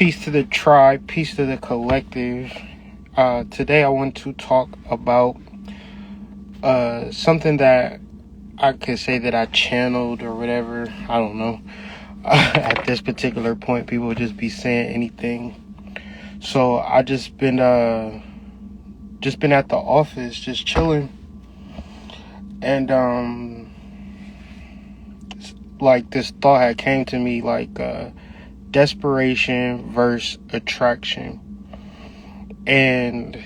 Peace to the tribe, peace to the collective. Today I want to talk about something that I could say that I channeled or whatever. I don't know. At this particular point, people would just be saying anything. So I just been at the office, just chilling, and like this thought had came to me, like desperation versus attraction. And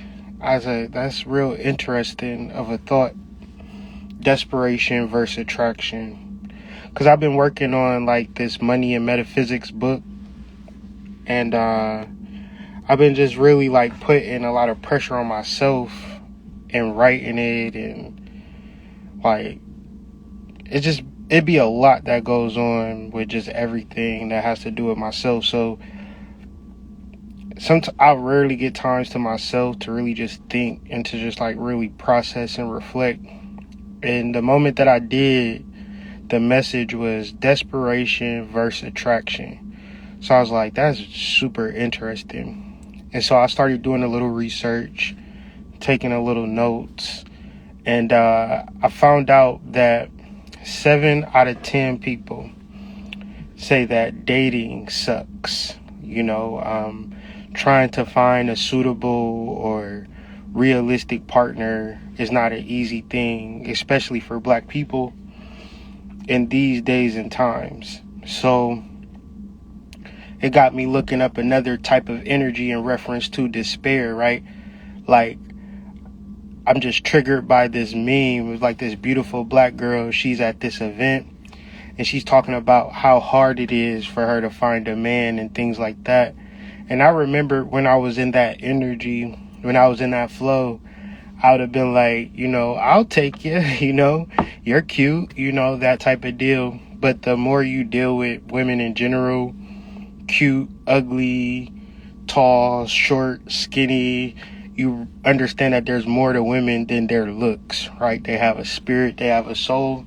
I said, that's real interesting of a thought, desperation versus attraction. Because I've been working on like this money and metaphysics book, and I've been just really like putting a lot of pressure on myself and writing it, and like it'd be a lot that goes on with just everything that has to do with myself. So sometimes I rarely get times to myself to really just think and to just like really process and reflect. And the moment that I did, the message was desperation versus attraction. So I was like, that's super interesting. And so I started doing a little research, taking a little notes, and I found out that 7 out of 10 people say that dating sucks. Trying to find a suitable or realistic partner is not an easy thing, especially for Black people in these days and times. So it got me looking up another type of energy in reference to despair, right? Like, I'm just triggered by this meme. It was like this beautiful Black girl. She's at this event and she's talking about how hard it is for her to find a man and things like that. And I remember when I was in that energy, when I was in that flow, I would have been like, I'll take you, you're cute, that type of deal. But the more you deal with women in general, cute, ugly, tall, short, skinny, you understand that there's more to women than their looks, right? They have a spirit, they have a soul,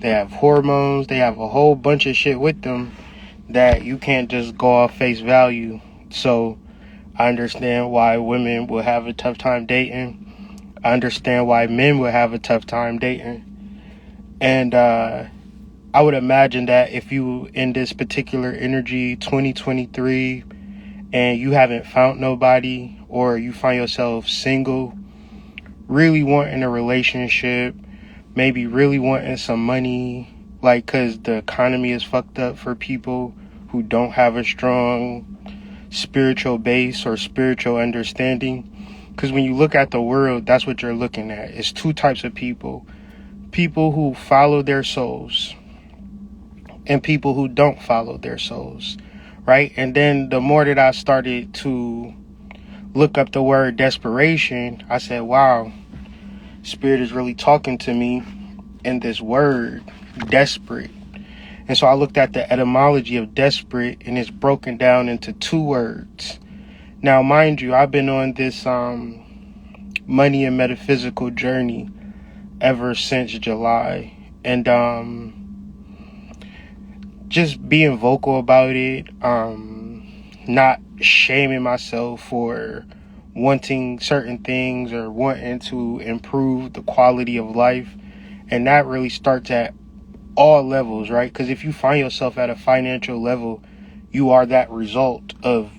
they have hormones, they have a whole bunch of shit with them that you can't just go off face value. So I understand why women will have a tough time dating. I understand why men will have a tough time dating. And I would imagine that if you in this particular energy, 2023, and you haven't found nobody, or you find yourself single, really wanting a relationship, maybe really wanting some money, like, because the economy is fucked up for people who don't have a strong spiritual base or spiritual understanding. Because when you look at the world, that's what you're looking at. It's 2 types of people who follow their souls and people who don't follow their souls, right? And then the more that I started to look up the word desperation, I said, wow, Spirit is really talking to me in this word, desperate. And so I looked at the etymology of desperate, and it's broken down into 2 words. Now, mind you, I've been on this money and metaphysical journey ever since July. And just being vocal about it, not shaming myself for wanting certain things or wanting to improve the quality of life. And that really starts at all levels, right? Because if you find yourself at a financial level, you are that result of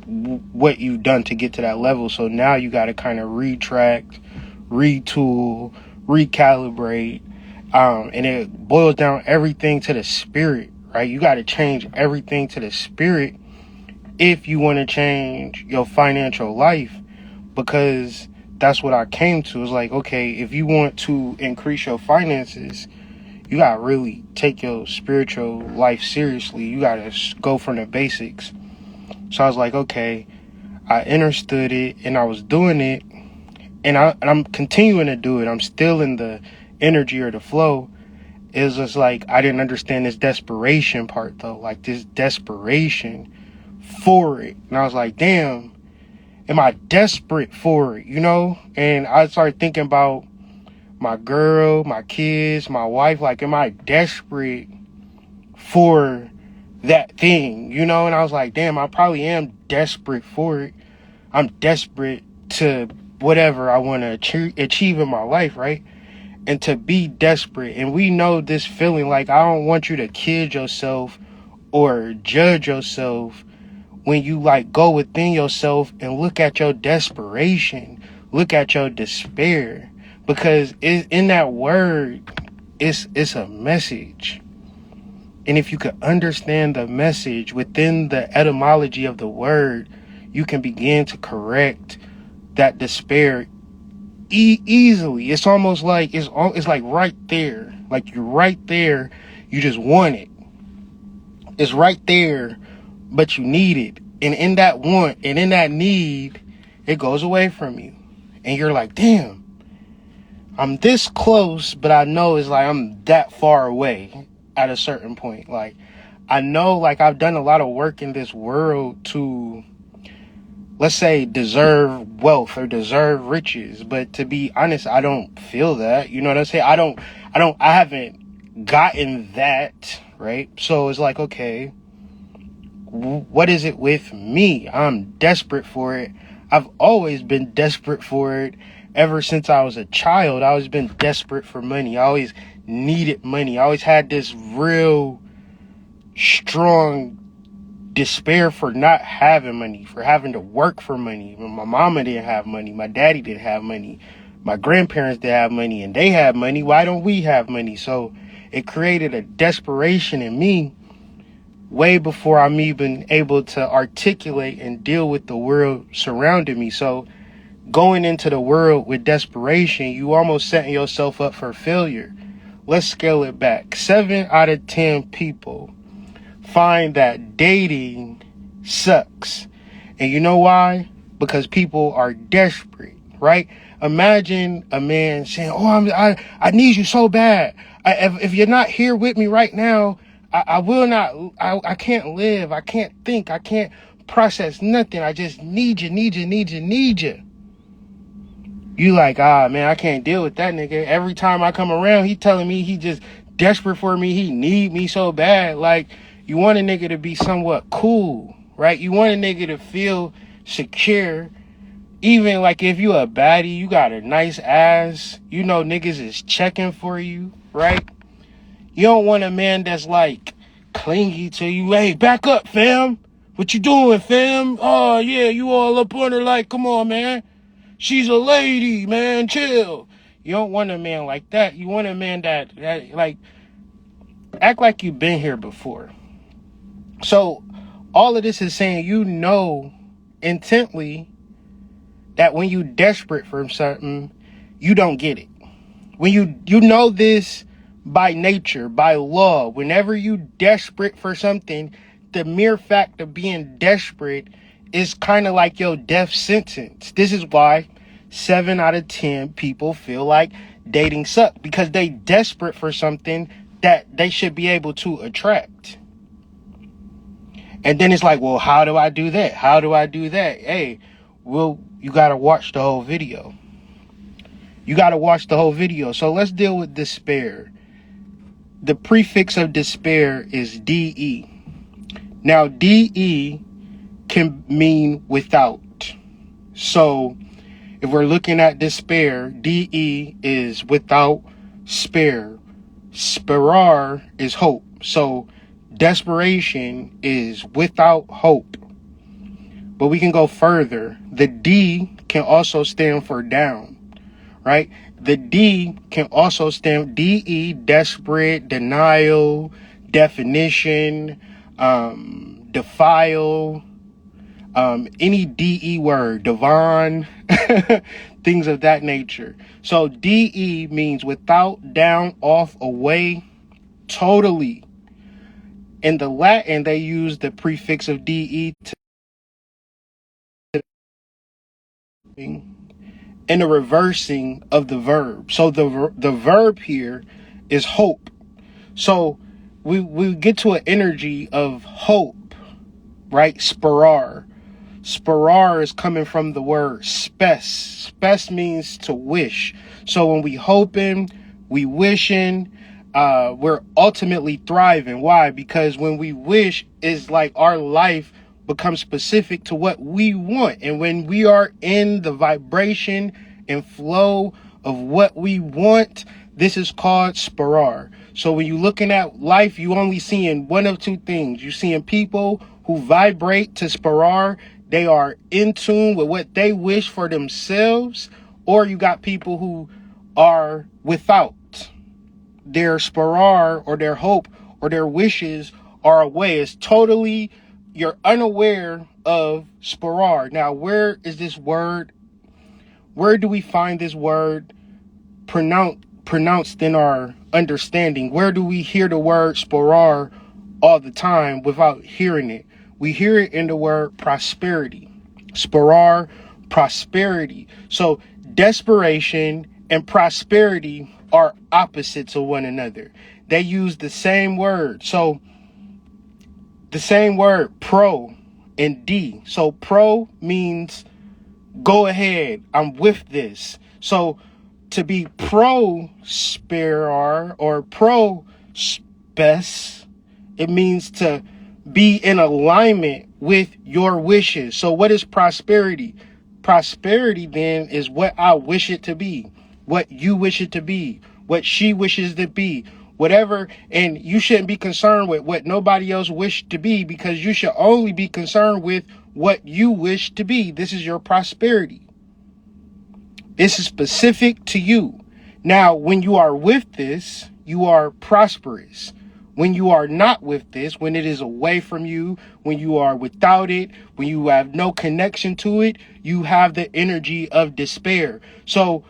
what you've done to get to that level. So now you got to kind of retract, retool, recalibrate, and it boils down everything to the spirit, right? You got to change everything to the spirit if you want to change your financial life, because that's what I came to. It's like, okay, if you want to increase your finances, you got to really take your spiritual life seriously. You got to go from the basics. So I was like, okay, I understood it and I was doing it, and I'm continuing to do it. I'm still in the energy or the flow. It's just like I didn't understand this desperation part, though, like this desperation for it. And I was like, damn, am I desperate for it, And I started thinking about my girl, my kids, my wife. Like, am I desperate for that thing, you know? And I was like, damn, I probably am desperate for it. I'm desperate to whatever I want to achieve in my life, right? And to be desperate. And we know this feeling, like, I don't want you to kid yourself or judge yourself when you like go within yourself and look at your desperation, look at your despair, because in that word, it's a message. And if you could understand the message within the etymology of the word, you can begin to correct that despair easily. It's almost like it's like right there, like you're right there. You just want it. It's right there, but you need it. And in that want and in that need, it goes away from you. And you're like, damn, I'm this close, but I know it's like I'm that far away at a certain point. Like, I know, like, I've done a lot of work in this world to, let's say, deserve wealth or deserve riches. But to be honest, I don't feel that. You know what I'm saying? I haven't gotten that, right? So it's like, okay, what is it with me? I'm desperate for it. I've always been desperate for it. Ever since I was a child, I always been desperate for money. I always needed money. I always had this real strong despair for not having money, for having to work for money. When my mama didn't have money, my daddy didn't have money, my grandparents didn't have money, and they had money. Why don't we have money? So it created a desperation in me way before I'm even able to articulate and deal with the world surrounding me. So going into the world with desperation, you almost setting yourself up for failure. Let's scale it back. 7 out of 10 people find that dating sucks. And you know why? Because people are desperate, right? Imagine a man saying, oh, I need you so bad. If you're not here with me right now, I will not, I can't live. I can't think. I can't process nothing. I just need you. You like, man, I can't deal with that nigga. Every time I come around, he telling me he just desperate for me. He need me so bad. Like, you want a nigga to be somewhat cool, right? You want a nigga to feel secure. Even like if you a baddie, you got a nice ass, you know niggas is checking for you, right? You don't want a man that's like clingy to you. Hey, back up, fam. What you doing, fam? Oh, yeah, you all up on her like, come on, man. She's a lady, man. Chill. You don't want a man like that. You want a man that like, act like you've been here before. So all of this is saying, you know, intently that when you desperate for something, you don't get it. When you know this by nature, by law, whenever you desperate for something, the mere fact of being desperate is kind of like your death sentence. This is why 7 out of 10 people feel like dating sucks, because they desperate for something that they should be able to attract. And then it's like, well, how do I do that? How do I do that? Hey, well, you got to watch the whole video. You got to watch the whole video. So let's deal with despair. The prefix of despair is DE. Now, DE can mean without. So if we're looking at despair, DE is without spare. Sperar is hope. So desperation is without hope. But we can go further. The D can also stand for down, right? The D can also stand DE, desperate, denial, definition, defile, any DE word, divine, things of that nature. So DE means without, down, off, away, totally. In the Latin, they use the prefix of DE to in the reversing of the verb. So the verb here is hope. So we get to an energy of hope, right? Sperar. Sperar is coming from the word spes. Spes means to wish. So when we hoping, we wishing, we're ultimately thriving. Why? Because when we wish, is like our life becomes specific to what we want. And when we are in the vibration and flow of what we want, this is called sparar. So when you're looking at life, you only seeing one of two things. You're seeing people who vibrate to sparar. They are in tune with what they wish for themselves. Or you got people who are without. Their sparar or their hope or their wishes are away. It's totally, you're unaware of sparar. Now, where is this word? Where do we find this word pronounced in our understanding? Where do we hear the word sparar all the time without hearing it? We hear it in the word prosperity. Sparar, prosperity. So desperation and prosperity are opposites of one another. They use the same word. So the same word, pro and D. So pro means go ahead, I'm with this. So to be pro-sparar or pro-spec, it means to be in alignment with your wishes. So what is prosperity? Prosperity then is what I wish it to be, what you wish it to be, what she wishes to be, whatever. And you shouldn't be concerned with what nobody else wished to be, because you should only be concerned with what you wish to be. This is your prosperity. This is specific to you. Now, when you are with this, you are prosperous. When you are not with this, when it is away from you, when you are without it, when you have no connection to it, you have the energy of despair. So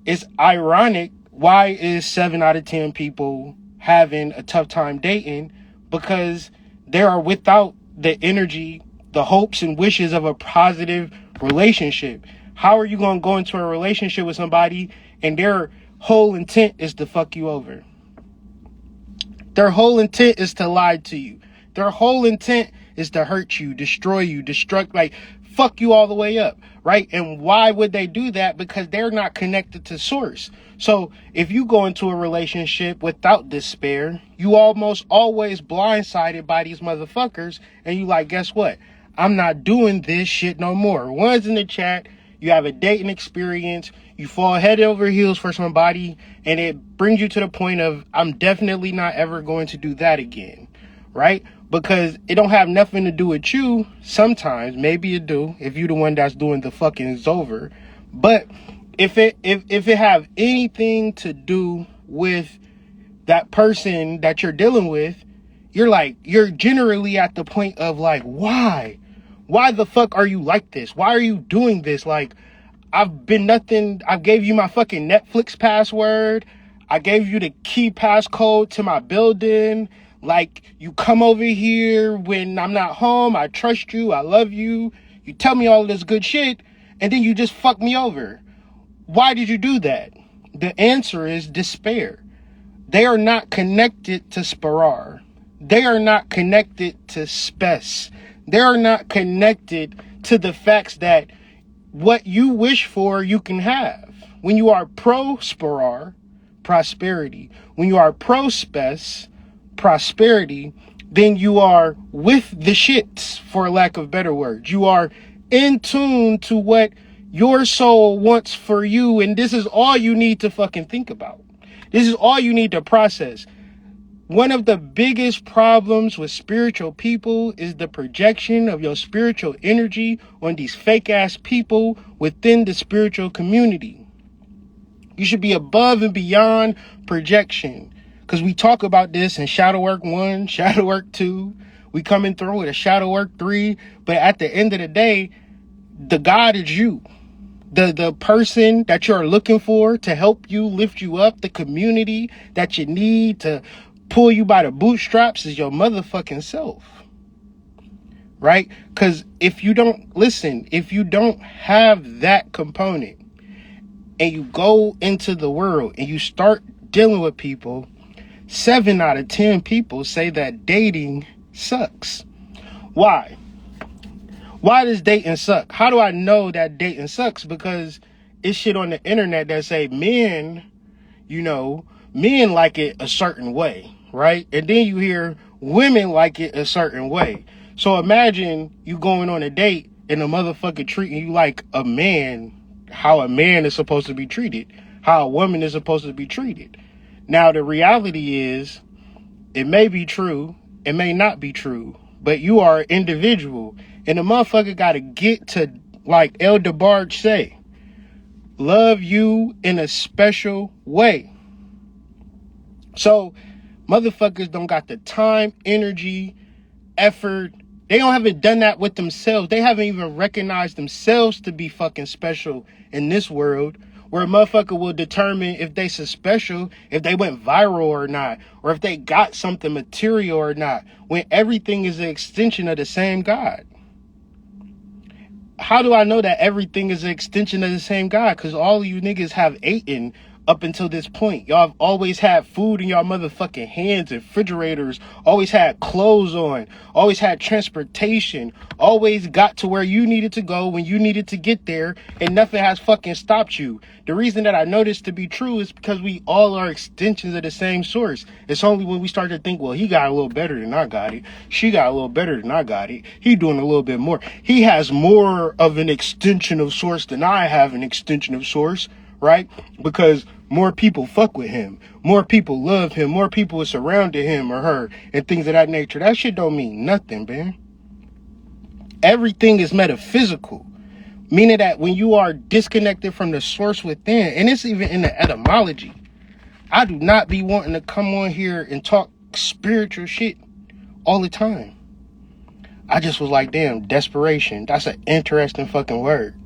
it's ironic. Why is 7 out of 10 people having a tough time dating? Because they are without the energy, the hopes and wishes of a positive relationship. How are you going to go into a relationship with somebody and their whole intent is to fuck you over? Their whole intent is to lie to you. Their whole intent is to hurt you, destroy you, destruct, like fuck you all the way up, right? And why would they do that? Because they're not connected to source. So if you go into a relationship without despair, you almost always blindsided by these motherfuckers. And you like, guess what? I'm not doing this shit no more. One's in the chat. You have a dating experience. You fall head over heels for somebody. And it brings you to the point of, I'm definitely not ever going to do that again. Right? Because it don't have nothing to do with you. Sometimes, maybe it do, if you're the one that's doing the fucking over. But if it have anything to do with that person that you're dealing with, you're generally at the point of like, why? Why the fuck are you like this? Why are you doing this? Like, I've been nothing. I gave you my fucking Netflix password. I gave you the key passcode to my building. Like, you come over here when I'm not home. I trust you. I love you. You tell me all this good shit, and then you just fuck me over. Why did you do that? The answer is despair. They are not connected to sparar. They are not connected to spec. They are not connected to the facts that what you wish for, you can have. When you are pro-sparar, prosperity. When you are pro-spec, prosperity, then you are with the shits, for lack of better words. You are in tune to what your soul wants for you, and this is all you need to fucking think about. This is all you need to process. One of the biggest problems with spiritual people is the projection of your spiritual energy on these fake ass people within the spiritual community. You should be above and beyond projection. Because we talk about this in Shadow Work 1, Shadow Work 2. We coming through with a Shadow Work 3. But at the end of the day, the God is you. The person that you're looking for to help you, lift you up, the community that you need to pull you by the bootstraps is your motherfucking self. Right? Because if you don't have that component and you go into the world and you start dealing with people, 7 out of 10 people say that dating sucks. Why? Why does dating suck? How do I know that dating sucks? Because it's shit on the internet that say men men like it a certain way, right? And then you hear women like it a certain way. So imagine you going on a date and a motherfucker treating you like a man, how a man is supposed to be treated, how a woman is supposed to be treated. Now, the reality is, it may be true, it may not be true, but you are an individual, and the motherfucker got to get to, like El DeBarge say, love you in a special way. So, motherfuckers don't got the time, energy, effort. They haven't done that with themselves. They haven't even recognized themselves to be fucking special in this world, where a motherfucker will determine if they so special, if they went viral or not, or if they got something material or not, when everything is an extension of the same God. How do I know that everything is an extension of the same God? Because all of you niggas have eaten up until this point. Y'all have always had food in y'all motherfucking hands and refrigerators, always had clothes on, always had transportation, always got to where you needed to go when you needed to get there, and nothing has fucking stopped you. The reason that I know this to be true is because we all are extensions of the same source. It's only when we start to think, well, he got a little better than I got it. She got a little better than I got it. He doing a little bit more. He has more of an extension of source than I have an extension of source, right? Because more people fuck with him, more people love him, more people are surrounded him or her, and things of that nature. That shit don't mean nothing, man. Everything is metaphysical, meaning that when you are disconnected from the source within, and it's even in the etymology. I do not be wanting to come on here and talk spiritual shit all the time. I just was like, damn, desperation. That's an interesting fucking word.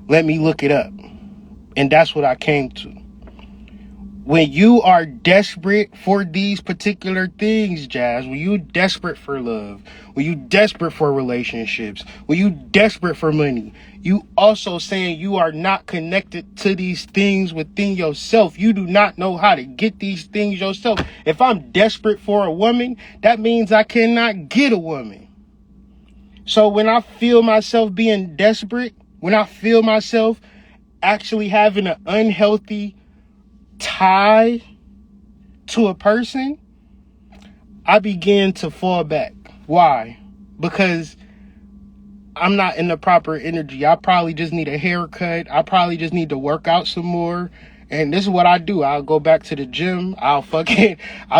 Let me look it up. And that's what I came to. When you are desperate for these particular things, Jazz, when you desperate for love, when you desperate for relationships, when you desperate for money, you also saying you are not connected to these things within yourself. You do not know how to get these things yourself. If I'm desperate for a woman, that means I cannot get a woman. So when I feel myself being desperate, when I feel myself actually having an unhealthy tie to a person, I begin to fall back. Why? Because I'm not in the proper energy. I probably just need a haircut. I probably just need to work out some more. And this is what I do. I'll go back to the gym. I'll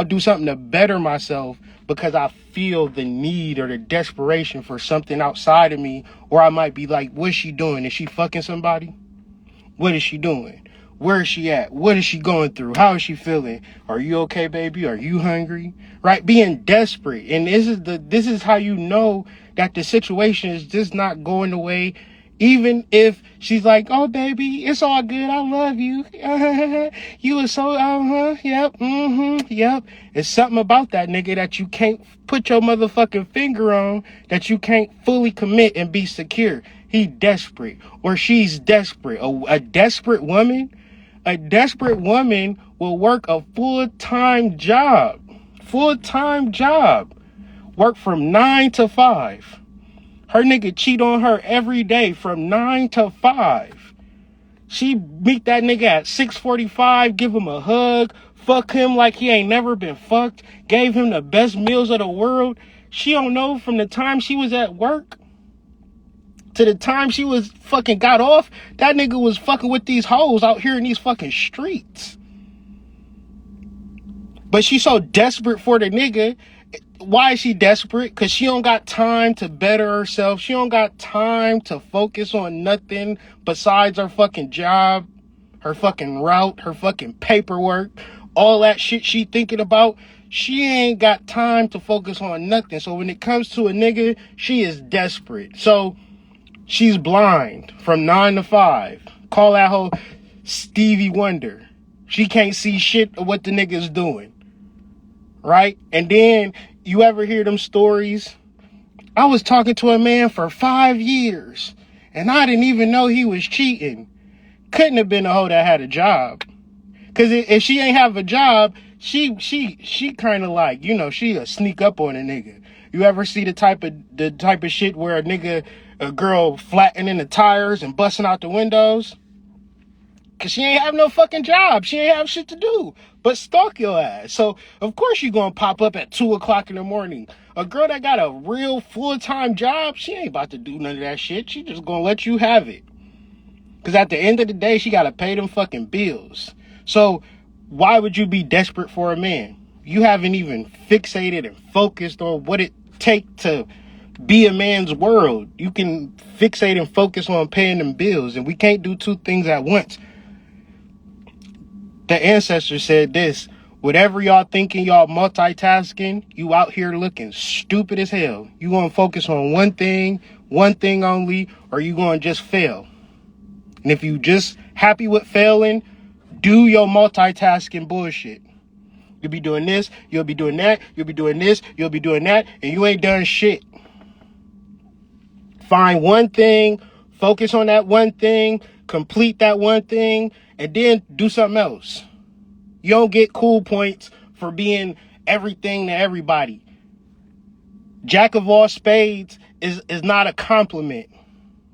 do something to better myself because I feel the need or the desperation for something outside of me. Or I might be like, what's she doing? Is she fucking somebody? What is she doing? Where is she at? What is she going through? How is she feeling? Are you okay, baby? Are you hungry? Right? Being desperate. And this is how you know that the situation is just not going the way. Even if she's like, oh, baby, it's all good. I love you. You are so, yep, yep. It's something about that nigga that you can't put your motherfucking finger on, that you can't fully commit and be secure. He desperate or she's desperate. A desperate woman will work a full-time job. Work from 9 to 5. Her nigga cheat on her every day from 9 to 5. She meet that nigga at 6:45, give him a hug, fuck him like he ain't never been fucked, gave him the best meals of the world. She don't know from the time she was at work to the time she was fucking got off, that nigga was fucking with these hoes out here in these fucking streets. But she's so desperate for the nigga. Why is she desperate? Because she don't got time to better herself. She don't got time to focus on nothing besides her fucking job, her fucking route, her fucking paperwork, all that shit she thinking about. She ain't got time to focus on nothing. So when it comes to a nigga, she is desperate. So she's blind from 9 to 5. Call that hoe Stevie Wonder. She can't see shit of what the nigga's doing. Right? And then you ever hear them stories? I was talking to a man for 5 years and I didn't even know he was cheating. Couldn't have been a hoe that had a job. Cause if she ain't have a job, she kind of like, she'll sneak up on a nigga. You ever see the type of shit where a girl flattening the tires and busting out the windows? Cause she ain't have no fucking job. She ain't have shit to do but stalk your ass. So of course you're gonna pop up at 2 o'clock in the morning. A girl that got a real full-time job, she ain't about to do none of that shit. She just gonna let you have it. Because at the end of the day, she gotta pay them fucking bills. So why would you be desperate for a man? You haven't even fixated and focused on what it takes to be a man's world. You can fixate and focus on paying them bills, and we can't do two things at once. The ancestors said this: whatever y'all thinking y'all multitasking, you out here looking stupid as hell. You gonna focus on one thing only, or you gonna just fail. And if you just happy with failing, do your multitasking bullshit. You'll be doing this, you'll be doing that, you'll be doing this, you'll be doing that, and you ain't done shit. Find one thing, focus on that one thing, complete that one thing, and then do something else. You don't get cool points for being everything to everybody. Jack of all spades is not a compliment.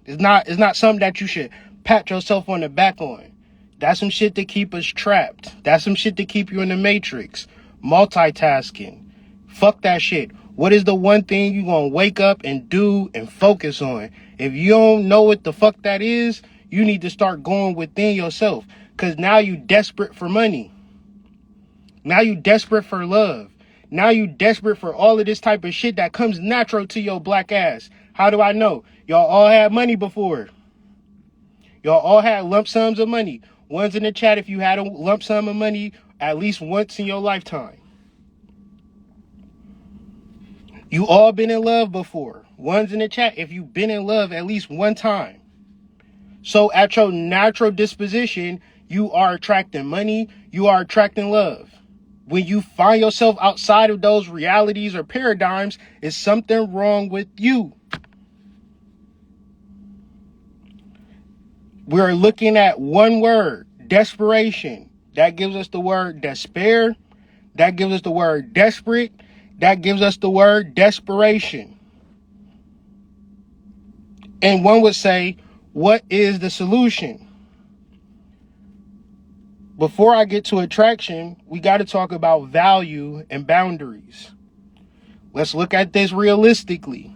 It's not something that you should pat yourself on the back on. That's some shit to keep us trapped. That's some shit to keep you in the matrix. Multitasking. Fuck that shit. What is the one thing you gonna wake up and do and focus on? If you don't know what the fuck that is, you need to start going within yourself. Cause now you desperate for money. Now you desperate for love. Now you desperate for all of this type of shit that comes natural to your black ass. How do I know? Y'all all had money before. Y'all all had lump sums of money. One's in the chat if you had a lump sum of money at least once in your lifetime. You all been in love before. One's in the chat if you've been in love at least one time. So at your natural disposition, you are attracting money. You are attracting love. When you find yourself outside of those realities or paradigms, it's something wrong with you. We're looking at one word, desperation. That gives us the word despair. That gives us the word desperate. That gives us the word desperation. And one would say, what is the solution? Before I get to attraction, we got to talk about value and boundaries. Let's look at this realistically.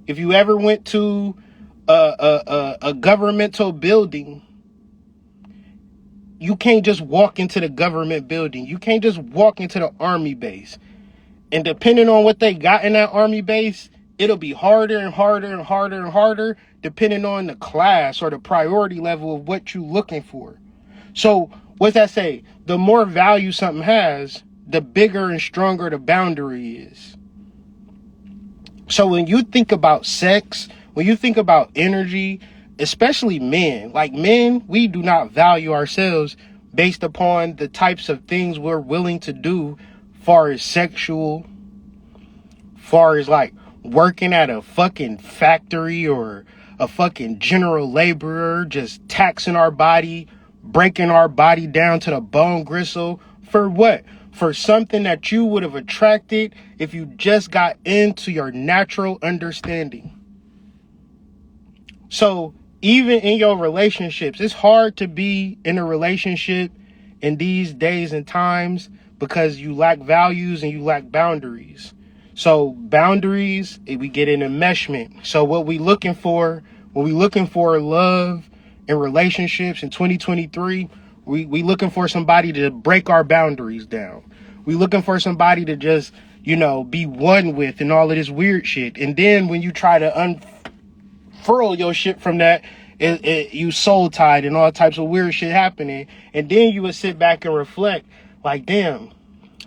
If you ever went to a governmental building, you can't just walk into the government building. You can't just walk into the army base. And depending on what they got in that army base, it'll be harder and harder and harder and harder depending on the class or the priority level of what you're looking for. So what's that say? The more value something has, the bigger and stronger the boundary is. So when you think about sex, when you think about energy, especially men, like men, we do not value ourselves based upon the types of things we're willing to do, far as sexual, far as like working at a fucking factory or a fucking general laborer, just taxing our body, breaking our body down to the bone gristle. For what? For something that you would have attracted if you just got into your natural understanding. So even in your relationships, it's hard to be in a relationship in these days and times because you lack values and you lack boundaries. So boundaries, we get an enmeshment. So what we looking for, when we looking for love and relationships in 2023, we looking for somebody to break our boundaries down. We looking for somebody to just, be one with and all of this weird shit. And then when you try to unfurl your shit from that, you soul tied and all types of weird shit happening. And then you would sit back and reflect like, damn,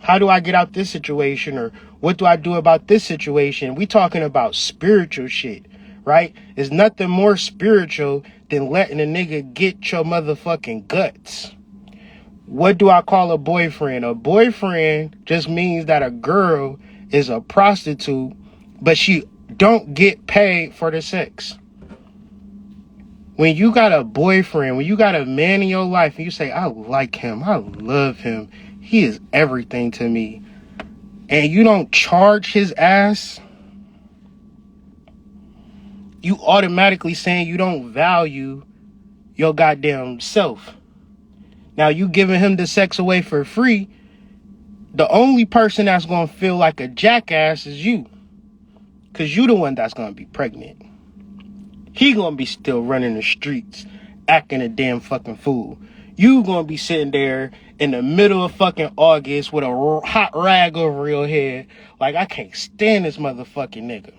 how do I get out this situation? Or what do I do about this situation? We talking about spiritual shit, right? There's nothing more spiritual than letting a nigga get your motherfucking guts. What do I call a boyfriend? A boyfriend just means that a girl is a prostitute, but she don't get paid for the sex. When you got a boyfriend, when you got a man in your life and you say, I like him, I love him, he is everything to me, and you don't charge his ass, you automatically saying you don't value your goddamn self. Now you giving him the sex away for free. The only person that's going to feel like a jackass is you. Because you the one that's going to be pregnant. He going to be still running the streets, acting a damn fucking fool. You going to be sitting there in the middle of fucking August with a hot rag over your head. Like, I can't stand this motherfucking nigga.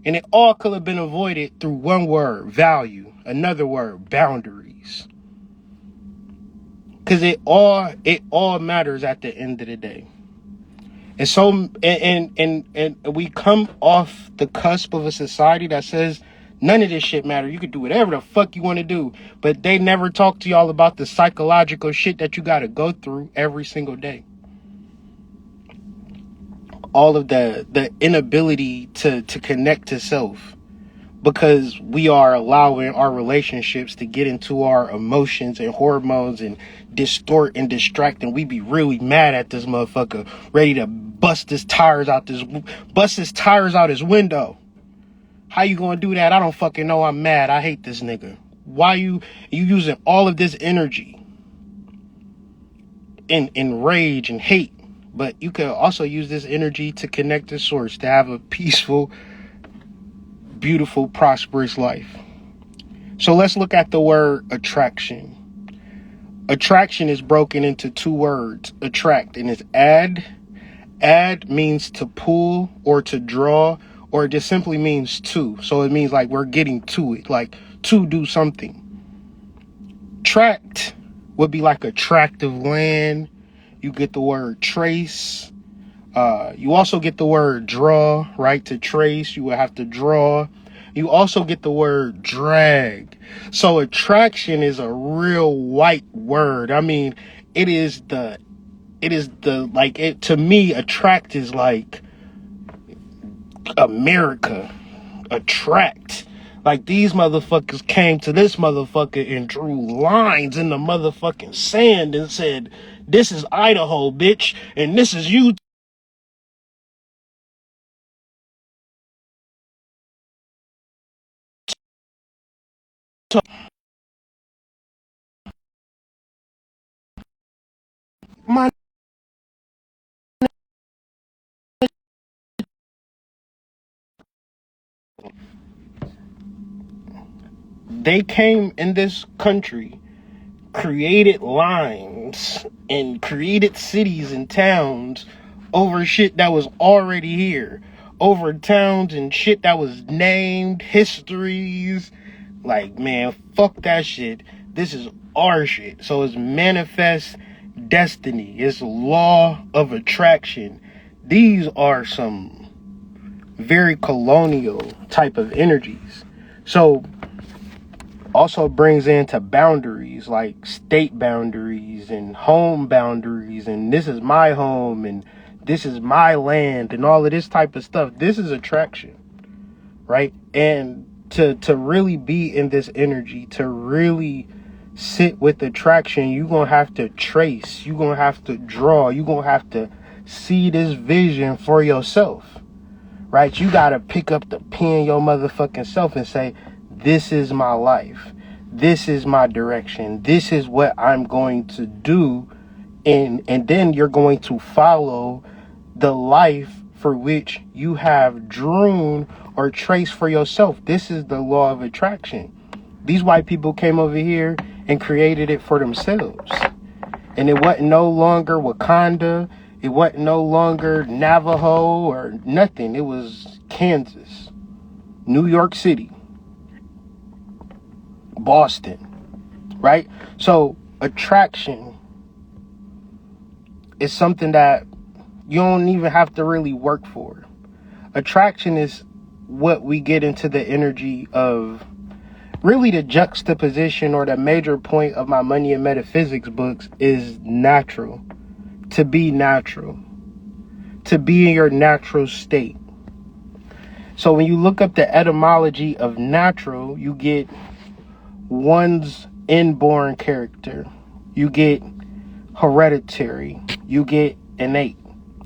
And it all could have been avoided through one word, value. Another word, boundaries. Because it all matters at the end of the day. And so, and we come off the cusp of a society that says none of this shit matter. You can do whatever the fuck you want to do. But they never talk to y'all about the psychological shit that you got to go through every single day. All of the inability to connect to self. Because we are allowing our relationships to get into our emotions and hormones and distort and distract, and we be really mad at this motherfucker, ready to bust his tires out his window. How you gonna do that? I don't fucking know. I'm mad. I hate this nigga. Why you using all of this energy in rage and hate? But you could also use this energy to connect to source, to have a peaceful, beautiful, prosperous life. So let's look at the word attraction. Attraction is broken into two words, attract, and it's add. Add means to pull or to draw, or it just simply means to. So it means like we're getting to it, like to do something. Tract would be like a tract of land. You get the word trace. You also get the word draw, right? To trace, you would have to draw. You also get the word drag. So attraction is a real white word. I mean, to me, attract is like America. Attract. Like, these motherfuckers came to this motherfucker and drew lines in the motherfucking sand and said, this is Idaho, bitch, and this is you. My, they came in this country, created lines and created cities and towns over shit that was already here, over towns and shit that was named, histories. Like, man, fuck that shit. This is our shit. So it's manifest destiny. It's law of attraction. These are some very colonial type of energies. So also brings into boundaries, like state boundaries and home boundaries, and this is my home and this is my land and all of this type of stuff. This is attraction, right? And to really be in this energy, to really sit with attraction, you're gonna have to trace, you're gonna have to draw, you're gonna have to see this vision for yourself, right? You gotta pick up the pen your motherfucking self and say, this is my life. This is my direction. This is what I'm going to do. And then you're going to follow the life for which you have drawn or traced for yourself. This is the law of attraction. These white people came over here and created it for themselves. And it wasn't no longer Wakanda. It wasn't no longer Navajo or nothing. It was Kansas, New York City, Boston, right? So attraction is something that you don't even have to really work for. Attraction is what we get into the energy of, really the juxtaposition or the major point of my Money and Metaphysics books is natural. To be natural. To be in your natural state. So when you look up the etymology of natural, you get one's inborn character. You get hereditary. You get innate.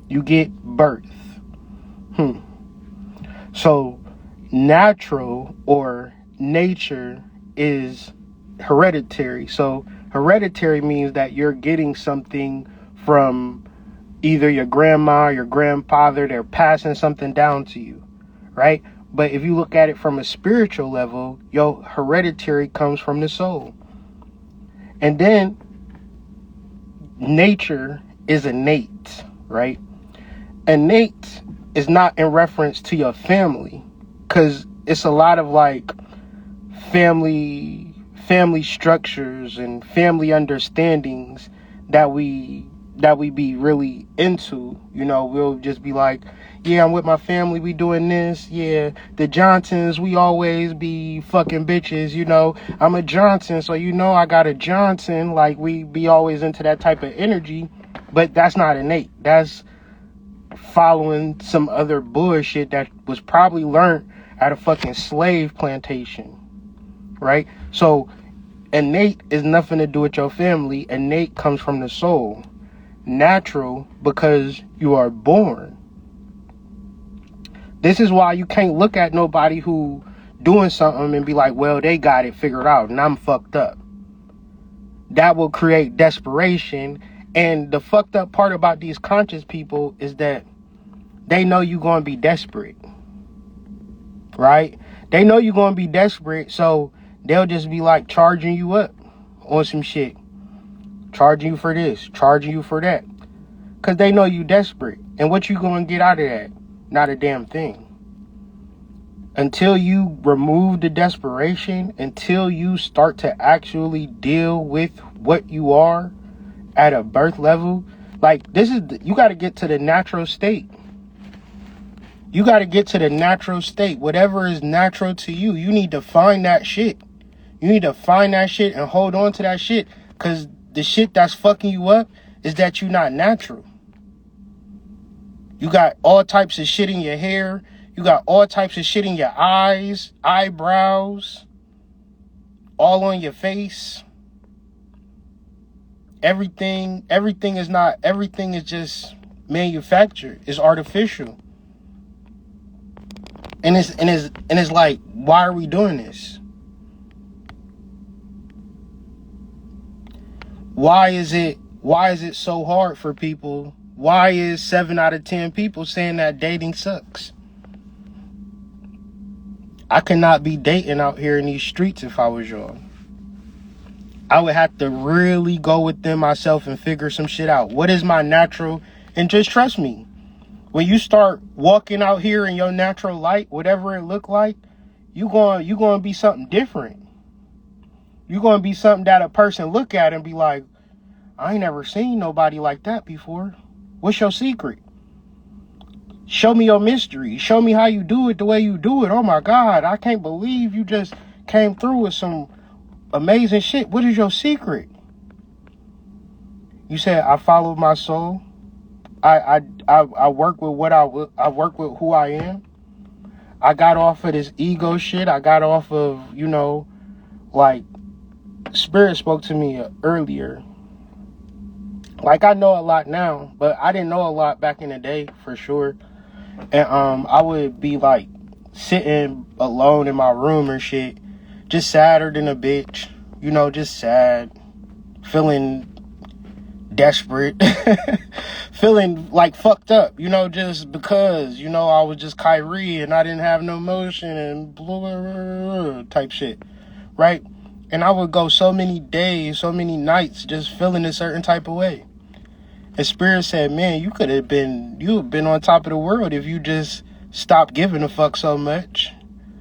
You get birth. So natural or nature is hereditary. So Hereditary means that you're getting something from either your grandma, your grandfather, they're passing something down to you, right? But if you look at it from a spiritual level, your hereditary comes from the soul. And then nature is innate, right? Innate is not in reference to your family, because it's a lot of like family structures and family understandings that we be really into. You know, we'll just be like, yeah, I'm with my family, we doing this. Yeah, the Johnsons, we always be fucking bitches. You know, I'm a Johnson, so you know I got a Johnson. Like, we be always into that type of energy. But that's not innate. That's following some other bullshit that was probably learned at a fucking slave plantation, right? So innate is nothing to do with your family. Innate comes from the soul. Natural, because you are born. This is why you can't look at nobody who doing something and be like, well, they got it figured out and I'm fucked up. That will create desperation. And the fucked up part about these conscious people is that they know you're going to be desperate, right? They know you're going to be desperate, so they'll just be like charging you up on some shit. Charging you for this, charging you for that. Because they know you desperate. And what you going to get out of that? Not a damn thing. Until you remove the desperation, until you start to actually deal with what you are at a birth level, like you got to get to the natural state. You got to get to the natural state. Whatever is natural to you, you need to find that shit. You need to find that shit and hold on to that shit. Because the shit that's fucking you up is that you're not natural. You got all types of shit in your hair. You got all types of shit in your eyes, eyebrows, all on your face. Everything is just manufactured. It's artificial. And it's like, why are we doing this? Why is it so hard for people? Why is 7 out of 10 people saying that dating sucks? I could not be dating out here in these streets if I was y'all. I would have to really go within myself and figure some shit out. What is my natural? And just trust me. When you start walking out here in your natural light, whatever it look like, you going to be something different. You're going to be something that a person look at and be like, I ain't never seen nobody like that before. What's your secret? Show me your mystery. Show me how you do it the way you do it. Oh my God, I can't believe you just came through with some amazing shit. What is your secret? You said, I follow my soul. I work with what I work with who I am. I got off of this ego shit. I got off of, like, Spirit spoke to me earlier. Like, I know a lot now, but I didn't know a lot back in the day, for sure. And I would be like sitting alone in my room or shit, just sadder than a bitch, just sad, feeling desperate, feeling like fucked up, just because, I was just Kyrie and I didn't have no motion and blah, blah, blah, blah, type shit, right? And I would go so many days, so many nights just feeling a certain type of way. And Spirit said, man, you have been on top of the world if you just stopped giving a fuck so much.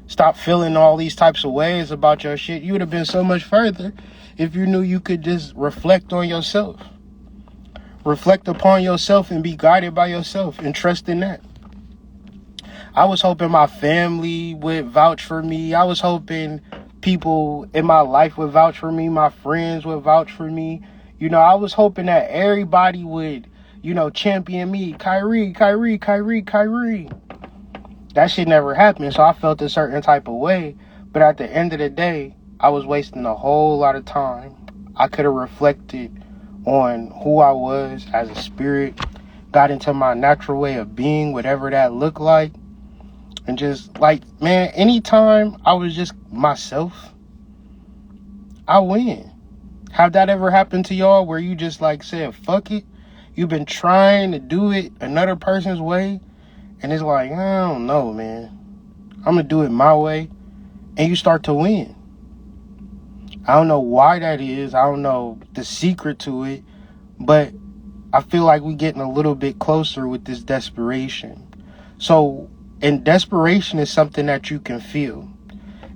Stop feeling all these types of ways about your shit. You would have been so much further if you knew you could just reflect on yourself. Reflect upon yourself and be guided by yourself and trust in that. I was hoping my family would vouch for me. I was hoping people in my life would vouch for me. My friends would vouch for me. I was hoping that everybody would, champion me. Kyrie. That shit never happened, so I felt a certain type of way. But at the end of the day, I was wasting a whole lot of time. I could have reflected on who I was as a spirit, got into my natural way of being, whatever that looked like. And just, like, man, anytime I was just myself, I win. Have that ever happened to y'all where you just like said, fuck it? You've been trying to do it another person's way, and it's like, I don't know, man. I'm gonna do it my way, and you start to win. I don't know why that is. I don't know the secret to it, but I feel like we're getting a little bit closer with this desperation. So, and desperation is something that you can feel.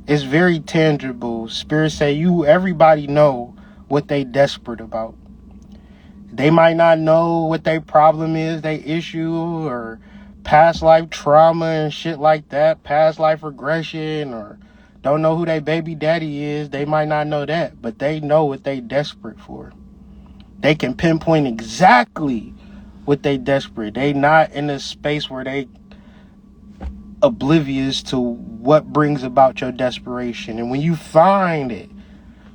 It's very tangible. Spirits say everybody know what they desperate about. They might not know what their problem is, they issue, or past life trauma and shit like that, past life regression, or don't know who their baby daddy is. They might not know that, but they know what they desperate for. They can pinpoint exactly what they desperate. They not in a space where they oblivious to what brings about your desperation. And when you find it,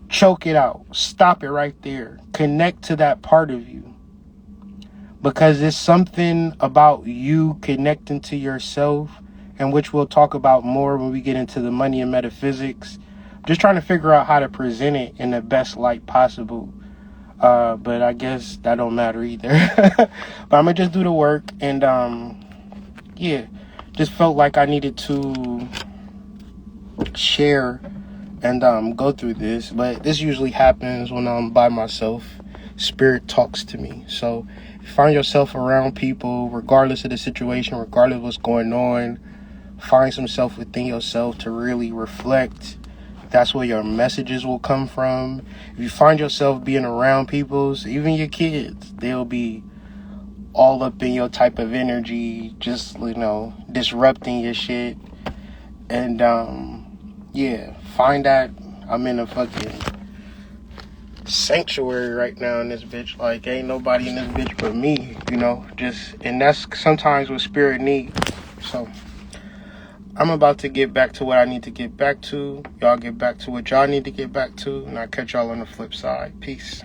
choke it out. Stop it right there. Connect to that part of you. Because it's something about you connecting to yourself, and which we'll talk about more when we get into the money and metaphysics. Just trying to figure out how to present it in the best light possible. But I guess that don't matter either. But I'm gonna just do the work, and yeah, just felt like I needed to share and go through this. But this usually happens when I'm by myself. Spirit talks to me. So if you find yourself around people, regardless of the situation, regardless of what's going on, find some self within yourself to really reflect. That's where your messages will come from. If you find yourself being around people, even your kids, they'll be all up in your type of energy, just, disrupting your shit. And, yeah, find that I'm in a fucking sanctuary right now in this bitch. Like, ain't nobody in this bitch but me, and that's sometimes what spirit needs. So I'm about to get back to what I need to get back to. Y'all get back to what y'all need to get back to, and I'll catch y'all on the flip side. Peace.